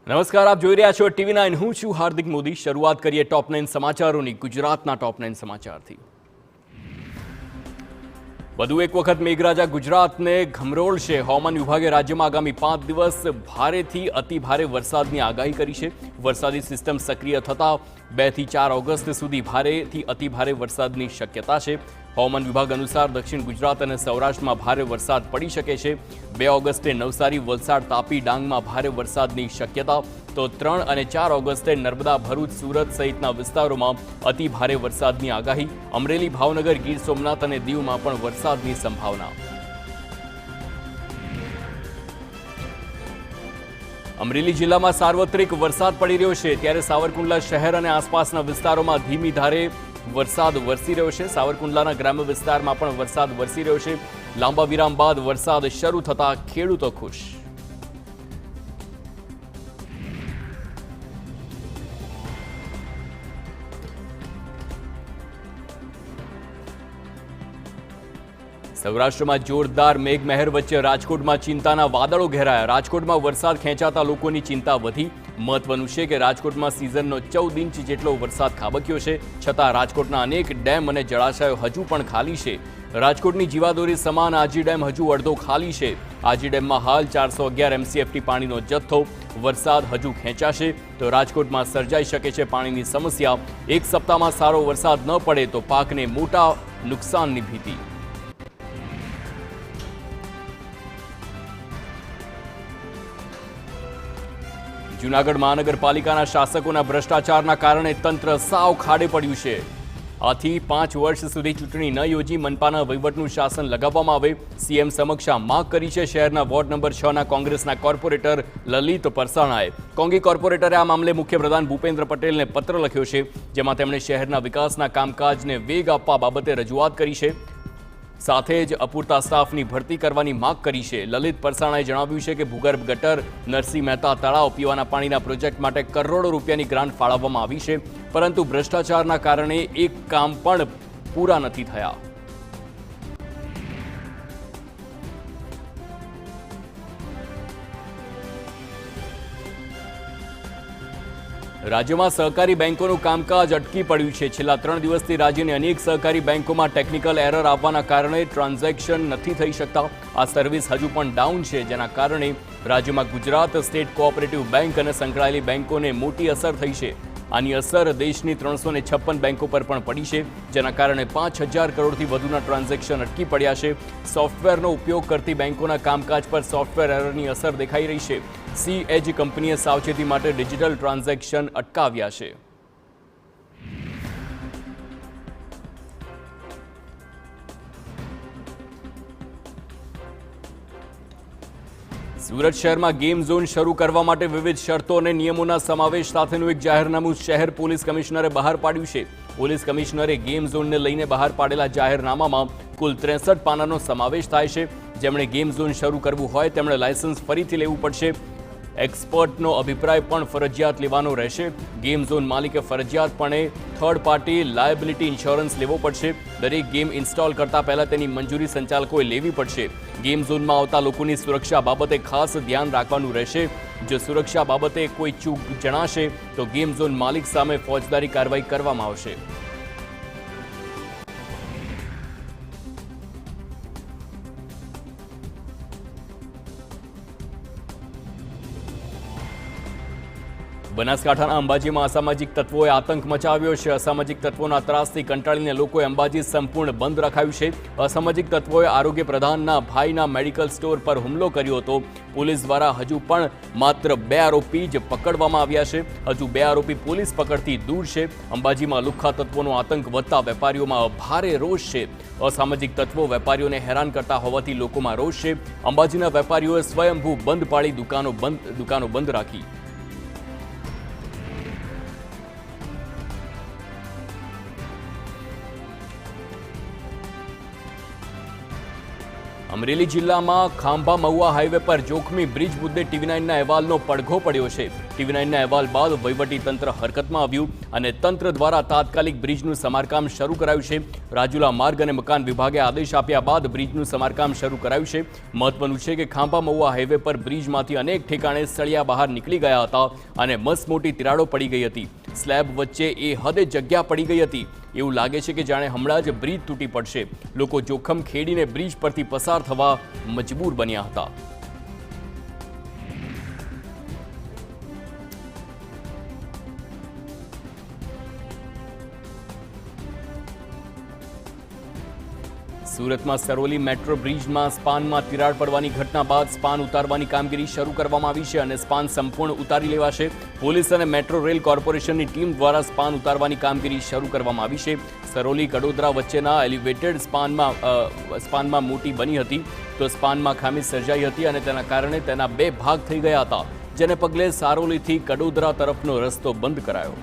નમસ્કાર, આપ જોઈ રહ્યા છો TV9. હું છું હાર્દિક મોદી. શરૂઆત કરીએ ટોપ 9 સમાચારોની. ગુજરાતના ટોપ 9 સમાચારથી. વધુ એક વખત મેઘરાજા ગુજરાતને ગમરોળશે. હવામાન વિભાગે રાજ્યમાં આગામી 5 દિવસ ભારેથી અતિભારે વરસાદની આગાહી કરી છે. વરસાદી સિસ્ટમ સક્રિય થતા 2 થી 4 ઓગસ્ટ સુધી ભારેથી અતિભારે વરસાદની શક્યતા છે. હવામાન વિભાગ અનુસાર દક્ષિણ ગુજરાત અને સૌરાષ્ટ્રમાં ભારે વરસાદ પડી શકે છે. 2 ઓગસ્ટે નવસારી, વલસાડ, તાપી, ડાંગમાં ભારે વરસાદની શક્યતા, તો 3 અને 4 ઓગસ્ટે નર્મદા, ભરૂચ, સુરત સહિતના વિસ્તારોમાં અતિ ભારે વરસાદની આગાહી. અમરેલી, ભાવનગર, ગીર સોમનાથ અને દીવમાં પણ વરસાદની સંભાવના. અમરેલી જિલ્લામાં સાર્વત્રિક વરસાદ પડી રહ્યો છે, ત્યારે સાવરકુંડલા શહેર અને આસપાસના વિસ્તારોમાં ધીમી ધારે વરસાદ વરસી રહ્યો છે. સાવરકુંડલાના ગ્રામ્ય વિસ્તારમાં પણ વરસાદ વરસી રહ્યો છે. લાંબા વિરામ બાદ વરસાદ શરૂ થતા ખેડૂતો ખુશ. સૌરાષ્ટ્રમાં જોરદાર મેઘમહેર વચ્ચે રાજકોટમાં ચિંતાના વાદળો ઘેરાયા. રાજકોટમાં વરસાદ ખેંચાતા લોકોની ચિંતા વધી. મહત્વનું છે કે રાજકોટમાં સિઝનનો 14 ઇંચ જેટલો વરસાદ ખાબક્યો છે, છતાં રાજકોટના અનેક ડેમ અને જળાશયો હજુ પણ ખાલી છે. રાજકોટની જીવાદોરી સમાન આજી ડેમ હજુ અડધો ખાલી છે. આજી ડેમમાં હાલ 411 MCFT પાણીનો જથ્થો. વરસાદ હજુ ખેંચાશે તો રાજકોટમાં સર્જાઈ શકે છે પાણીની સમસ્યા. એક સપ્તાહમાં સારો વરસાદ ન પડે તો પાકને મોટા નુકસાનની ભીતિ. જૂનાગઢ મહાનગરપાલિકાના શાસકોના ભ્રષ્ટાચારના કારણે તંત્ર સાવ ખાડે પડ્યું છે. આથી 5 વર્ષ સુધી ચૂંટણી ન યોજી મનપાના વહીવટનું શાસન લગાવવામાં આવે. સીએમ સમક્ષ આ માંગ કરી છે શહેરના વોર્ડ નંબર 6ના કોંગ્રેસના કોર્પોરેટર લલિત પરસાણાએ. કોંગી કોર્પોરેટરે આ મામલે મુખ્યપ્રધાન ભૂપેન્દ્ર પટેલને પત્ર લખ્યો છે, જેમાં તેમણે શહેરના વિકાસના કામકાજને વેગ આપવા બાબતે રજૂઆત કરી છે. સાથે જ અપૂરતા સ્ટાફની ભરતી કરવાની માંગ કરી છે. લલિત પરસાણાએ જણાવ્યું છે કે ભૂગર્ભ ગટર, નરસિંહ મહેતા તળાવ, પીવાના પાણીના પ્રોજેક્ટ માટે કરોડો રૂપિયાની ગ્રાન્ટ ફાળવવામાં આવી છે, પરંતુ ભ્રષ્ટાચારના કારણે એક કામ પણ પૂરા નથી થયા. રાજ્યમાં સહકારી બેંકોનું કામકાજ અટકી પડ્યું છે. છેલ્લા 3 દિવસથી રાજ્યની અનેક સહકારી બેંકોમાં ટેકનિકલ એરર આવવાના કારણે ટ્રાન્ઝેક્શન નથી થઈ શકતા. આ સર્વિસ હજુ પણ ડાઉન છે, જેના કારણે રાજ્યમાં ગુજરાત સ્ટેટ કોઓપરેટિવ બેંક અને સંકળાયેલી બેંકોને મોટી અસર થઈ છે. આની અસર દેશની 356 બેંકો પર પણ પડી છે, જેના કારણે 5000 કરોડથી વધુના ટ્રાન્ઝેક્શન અટકી પડ્યા છે. સોફ્ટવેરનો ઉપયોગ કરતી બેંકોના કામકાજ પર સોફ્ટવેર એરરની અસર દેખાઈ રહી છે. CAG કંપનીએ સાવચેતી માટે ડિજિટલ ટ્રાન્ઝેક્શન અટકાવ્યા છે. સુરત શહેરમાં ગેમ ઝોન શરૂ કરવા માટે વિવિધ શરતો અને નિયમોના સમાવેશ સાથેનું એક જાહેરનામું શહેર પોલીસ કમિશનરે બહાર પાડ્યું છે. પોલીસ કમિશનરે ગેમ ઝોનને લઈને બહાર પાડેલા જાહેરનામામાં કુલ 63 પાનાનો સમાવેશ થાય છે. જેમણે ગેમ ઝોન શરૂ કરવું હોય તેમણે લાયસન્સ ફરીથી લેવું પડશે. એક્સપર્ટનો અભિપ્રાય પણ ફરજિયાત લેવાનો રહેશે. ગેમ ઝોન માલિકે ફરજિયાતપણે થર્ડ પાર્ટી લાયબિલિટી ઇન્સ્યોરન્સ લેવો પડશે. દરેક ગેમ ઇન્સ્ટોલ કરતા પહેલા તેની મંજૂરી સંચાલકોએ લેવી પડશે. ગેમ ઝોનમાં આવતા લોકોની સુરક્ષા બાબતે ખાસ ધ્યાન રાખવાનું રહેશે. જો સુરક્ષા બાબતે કોઈ ચૂક જણાશે તો ગેમ ઝોન માલિક સામે ફોજદારી કાર્યવાહી કરવામાં આવશે. બનાસકાંઠાના અંબાજીમાં અસામાજિક તત્વોએ આતંક મચાવ્યો છે. અસામાજિક તત્વોના ત્રાસથી કંટાળીને લોકોએ અંબાજી સંપૂર્ણ બંધ રાખાયું છે. અસામાજિક તત્વોએ આરોગ્ય પ્રધાનના ભાઈના મેડિકલ સ્ટોર પર હુમલો કર્યો હતો. પોલીસ દ્વારા હજુ પણ માત્ર 2 આરોપી જ પકડવામાં આવ્યા છે. હજુ 2 આરોપી પોલીસ પકડથી દૂર છે. અંબાજીમાં લુખ્ખા તત્વોનો આતંક વધતા વેપારીઓમાં ભારે રોષ છે. અસામાજિક તત્વો વેપારીઓને હેરાન કરતા હોવાથી લોકોમાં રોષ છે. અંબાજીના વેપારીઓએ સ્વયંભૂ બંધ પાડી દુકાનો બંધ રાખી. અમરેલી જિલ્લામાં ખાંભા મહુવા હાઈવે પર જોખમી બ્રિજ મુદ્દે TV9ના અહેવાલનો પડઘો પડ્યો છે. TV9ના અહેવાલ બાદ વહીવટીતંત્ર હરકતમાં આવ્યું અને તંત્ર દ્વારા તાત્કાલિક બ્રિજનું સમારકામ શરૂ કરાયું છે. રાજુલા માર્ગ અને મકાન વિભાગે આદેશ આપ્યા બાદ બ્રિજનું સમારકામ શરૂ કરાયું છે. મહત્વનું છે કે ખાંભા મહુવા હાઈવે પર બ્રિજમાંથી અનેક ઠેકાણે સળિયા બહાર નીકળી ગયા હતા અને મસમોટી તિરાડો પડી ગઈ હતી. સ્લેબ વચ્ચે એ હદે જગ્યા પડી ગઈ હતી. એવું લાગે છે કે જાણે હમણાં જ બ્રિજ તૂટી પડશે. લોકો જોખમ ખેડીને બ્રિજ પરથી પસાર થવા મજબૂર બન્યા હતા. સુરતમાં સરોલી મેટ્રો બ્રિજમાં સ્પાનમાં તિરાડ પડવાની ઘટના બાદ સ્પાન ઉતારવાની કામગીરી શરૂ કરવામાં આવી છે અને સ્પાન સંપૂર્ણ ઉતારી લેવાશે. પોલીસ અને મેટ્રો રેલ કોર્પોરેશનની ટીમ દ્વારા સ્પાન ઉતારવાની કામગીરી શરૂ કરવામાં આવી છે. સરોલી કડોદરા વચ્ચેના એલિવેટેડ સ્પાનમાં મોટી બની હતી તો સ્પાનમાં ખામી સર્જાઈ હતી અને તેના કારણે તેના બે ભાગ થઈ ગયા હતા, જેને પગલે સારોલીથી કડોદરા તરફનો રસ્તો બંધ કરાયો.